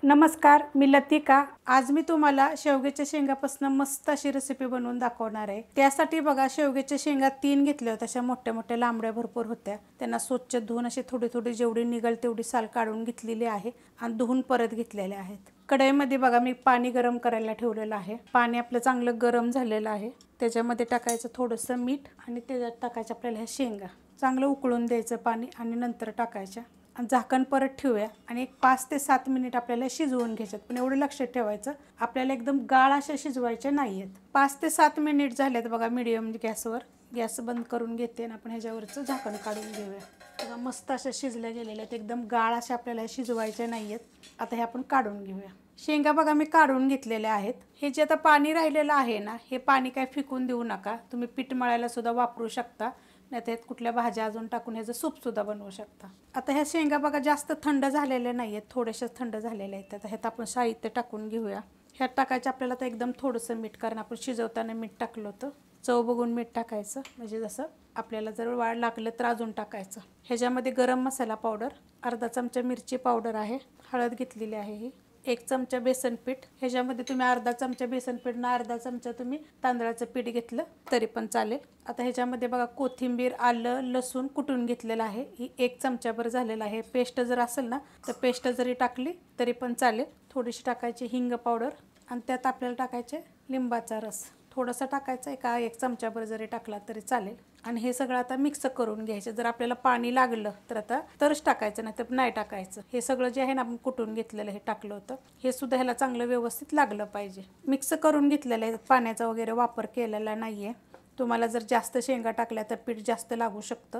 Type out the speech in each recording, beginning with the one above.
नमस्कार, मी लतिका। आज मी तुम्हाला शेवग्याच्या शेंगापासून मस्त अशी रेसिपी बनवून दाखवणार आहे। त्यासाठी बघा, शेवग्याच्या शेंगा 3 घेतल्या होत्या। अशा मोठ्या मोठ्या लांबड्या भरपूर होत्या। त्यांना स्वच्छ धुवून अशी थोडी थोडी जेवढी निघल तेवढी साल काढून घेतलेली आहे आणि धुवून परत घेतलेले आहेत। कढईमध्ये बघा मी पाणी गरम करायला ठेवलेलं आहे। पाणी आपलं चांगलं गरम झालेलं आहे। त्याच्यामध्ये टाकायचं थोडंसं मीठ आणि त्याच्यात टाकायचं आपल्याला ह्या शेंगा। चांगलं उकळून द्यायचं पाणी आणि नंतर टाकायच्या आणि झाकण परत ठेवूया आणि एक 5 ते 7 मिनिट आपल्याला शिजवून घ्यायचं। पण एवढं लक्षात ठेवायचं, आपल्याला एकदम गाळ अशा शिजवायच्या नाहीयेत। 5 ते 7 मिनिट झालेत बघा मीडियम गॅसवर। गॅस बंद करून घेते आणि आपण ह्याच्यावरचं झाकण काढून घेऊया। बघा मस्त अशा शिजल्या गेलेल्या आहेत। एकदम गाळ अशा आपल्याला शिजवायच्या नाहीयेत। आता हे आपण काढून घेऊया। शेंगा बघा मी काढून घेतलेल्या आहेत। हे जे आता पाणी राहिलेलं आहे ना, हे पाणी काय फेकून देऊ नका। तुम्ही पीठ मळायला सुद्धा वापरू शकता, नाही तर कुठल्या भाज्या अजून टाकून ह्याचं सूप सुद्धा बनवू शकता। आता ह्या शेंगा बघा जास्त थंड झालेल्या नाही आहेत, थोड्याशा थंड झालेल्या आहेत। आता ह्यात आपण साहित्य टाकून घेऊया। ह्यात टाकायचं आपल्याला तर एकदम थोडंसं मीठ, कारण आपण शिजवताना मीठ टाकलं होतं। चव बघून मीठ टाकायचं, म्हणजे जसं आपल्याला जर वाढ लागलं तर अजून टाकायचं। ह्याच्यामध्ये गरम मसाला पावडर, अर्धा चमचा मिरची पावडर आहे, हळद घेतलेली आहे ही, 1 चमचा बेसन पीठ। ह्याच्यामध्ये तुम्ही अर्धा चमचा बेसन पीठ ना अर्धा चमचा तुम्ही तांदळाचं पीठ घेतलं तरी पण चालेल। आता ह्याच्यामध्ये बघा कोथिंबीर, आलं, लसूण कुटून घेतलेलं आहे, ही 1 चमचाभर झालेलं आहे। पेस्ट जर असेल ना तर पेस्ट जरी टाकली तरी पण चालेल। थोडीशी टाकायची हिंग पावडर आणि त्यात आपल्याला टाकायचे लिंबाचा रस थोडासा टाकायचा, 1 चमचाभर जरी टाकला तरी चालेल। आणि हे सगळं आता मिक्स करून घ्यायचं। जर आपल्याला पाणी लागलं तर आता तरच टाकायचं, नाही तर नाही टाकायचं। हे सगळं जे आहे ना आपण कुटून घेतलेलं हे टाकलं होतं, हे सुद्धा ह्याला चांगलं व्यवस्थित लागलं पाहिजे। मिक्स करून घेतलेलं आहे, पाण्याचा वगैरे वापर केलेला नाही आहे। तुम्हाला जर जास्त शेंगा टाकल्या तर पीठ जास्त लागू शकतं,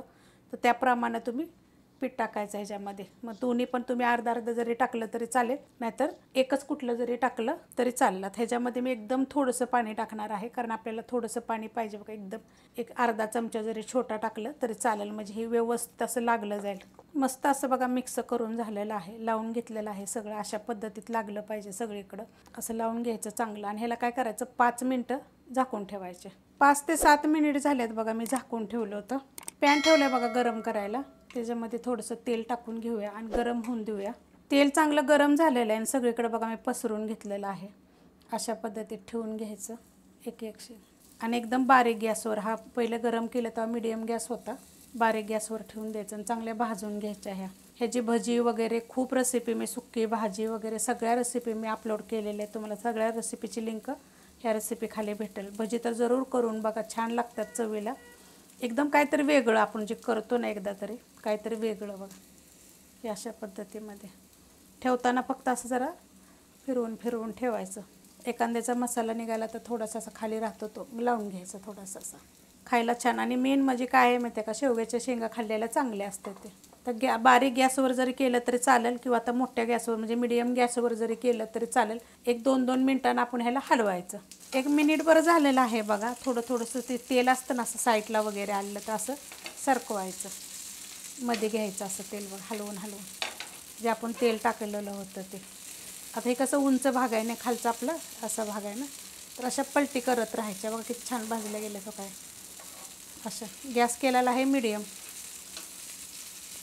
तर त्याप्रमाणे तुम्ही पीठ टाकायचं ह्याच्यामध्ये। मग दोन्ही पण तुम्ही अर्धा अर्धा जरी टाकलं तरी चालेल, नाहीतर एकच कुठलं जरी टाकलं तरी चाललं। ह्याच्यामध्ये मी एकदम थोडंसं पाणी टाकणार आहे, कारण आपल्याला थोडंसं पाणी पाहिजे बघा। एकदम एक अर्धा चमचा जरी छोटा टाकलं तरी चालेल, म्हणजे हे व्यवस्थित असं लागलं जाईल। मस्त असं बघा मिक्स करून झालेलं आहे, लावून घेतलेलं आहे सगळं। अशा पद्धतीत लागलं पाहिजे सगळीकडं, असं लावून घ्यायचं चांगलं। आणि ह्याला काय करायचं, 5 मिनटं झाकून ठेवायचे। 5 ते 7 मिनिट झालेत बघा, मी झाकून ठेवलं होतं। पॅन ठेवलं बघा गरम करायला, त्याच्यामध्ये थोडंसं तेल टाकून घेऊया आणि गरम होऊन देऊया। तेल चांगलं गरम झालेलं आहे आणि सगळीकडे बघा मी पसरून घेतलेलं आहे। अशा पद्धतीत ठेवून घ्यायचं एक आणि एकदम बारीक गॅसवर, हा पहिलं गरम केलं तेव्हा मीडियम गॅस होता, बारीक गॅसवर ठेवून द्यायचं आणि चांगल्या भाजून घ्यायच्या। ह्याची भजी वगैरे खूप रेसिपी, मी सुक्की भाजी वगैरे सगळ्या रेसिपी मी अपलोड केलेल्या आहेत। तुम्हाला सगळ्या रेसिपीची लिंक ह्या रेसिपी खाली भेटेल। भजी तर जरूर करून बघा, छान लागतात चवीला। एकदम काहीतरी वेगळं आपण जे करतो ना, एकदा तरी काहीतरी वेगळं बघा। हे अशा पद्धतीमध्ये ठेवताना फक्त असं जरा फिरवून फिरवून ठेवायचं। एखाद्याचा मसाला निघाला तर थोडासा असा खाली राहतो, तो लावून घ्यायचा थोडासा असा, खायला छान। आणि मेन म्हणजे काय आहे माहिती आहे का, शेवग्याच्या शेंगा खाल्ल्याला चांगले असतात ते। तर बारीक गॅसवर जरी केलं तरी चालेल, किंवा आता मोठ्या गॅसवर म्हणजे मीडियम गॅसवर जरी केलं तरी चालेल। 1-2 मिनिटांना आपण ह्याला हलवायचं। 1 मिनिट बरं झालेलं आहे बघा। थोडंसं ते तेल असतं ना असं साईडला वगैरे आलं तर असं सरकवायचं, मध्ये घ्यायचं असं तेल बघा, हलवून हलवून जे आपण तेल टाकलेलं होतं ते। आता हे कसं उंच भाग आहे ना, खालचं आपलं असा भाग आहे ना, तर अशा पलटी करत राहायच्या बघा। किती छान भाजल्या गेल्या तो काय, असं गॅस केलेला आहे मीडियम,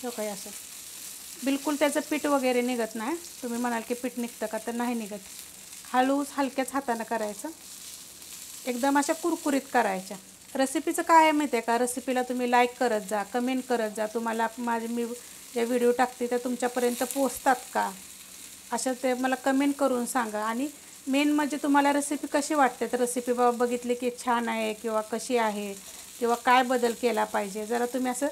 तो काय असं बिलकुल त्याचं पीठ वगैरे निघत नाही। तुम्ही म्हणाल की पीठ निघतं का, तर नाही निघत। हलक्याच हातानं करायचं, एकदम अशा कुरकुरीत करायच्या। रेसिपीचं काय आहे माहिती आहे का, रेसिपीला तुम्ही लाईक करत जा, कमेंट करत जा। तुम्हाला मी जे व्हिडिओ टाकते ते तुमच्यापर्यंत पोचतात का, असं ते मला कमेंट करून सांगा। आणि मेन म्हणजे तुम्हाला रेसिपी कशी वाटते, तर रेसिपी बाबा बघितली की छान आहे किंवा कशी आहे किंवा काय बदल केला पाहिजे, जरा तुम्ही असं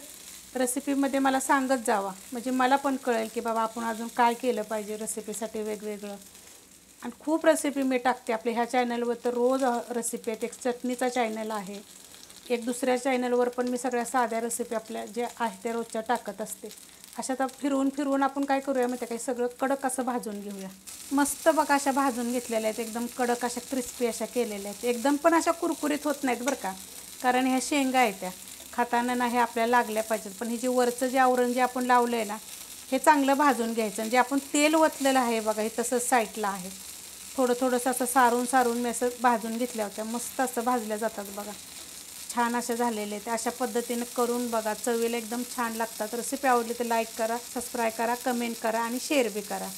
रेसिपीमध्ये मला सांगत जावा, म्हणजे मला पण कळेल की बाबा आपण अजून काय केलं पाहिजे रेसिपीसाठी वेगवेगळं। आणि खूप रेसिपी मी टाकते आपल्या ह्या चॅनलवर, तर रोज रेसिपी आहेत। एक चटणीचा चॅनल आहे, एक दुसऱ्या चॅनलवर पण मी सगळ्या साध्या रेसिपी आपल्या जे आहे त्या रोजच्या टाकत असते। अशा तर फिरवून फिरवून आपण काय करूया माहिती आहे, काही सगळं कडक असं भाजून घेऊया। मस्त बघा अशा भाजून घेतलेल्या आहेत, एकदम कडक अशा क्रिस्पी अशा केलेल्या आहेत। एकदम पण अशा कुरकुरीत होत नाहीत बरं का, कारण ह्या शेंगा आहेत त्या खाताना ना हे आपल्याला लागल्या पाहिजेत। पण हे जे वरचं जे आवरण जे आपण लावलं आहे ना, हे चांगलं भाजून घ्यायचं। आणि जे आपण तेल ओतलेलं आहे बघा, हे तसंच साईडला आहे। थोडंसं असं सारून मी असं भाजून घेतल्या होत्या, मस्त असं भाजल्या जातात बघा, छान अशा झालेले आहेत। अशा पद्धतीनं करून बघा, चवीला एकदम छान लागतात। रेसिपी आवडली तर लाईक करा, सबस्क्राईब करा, कमेंट करा आणि शेअर बी करा।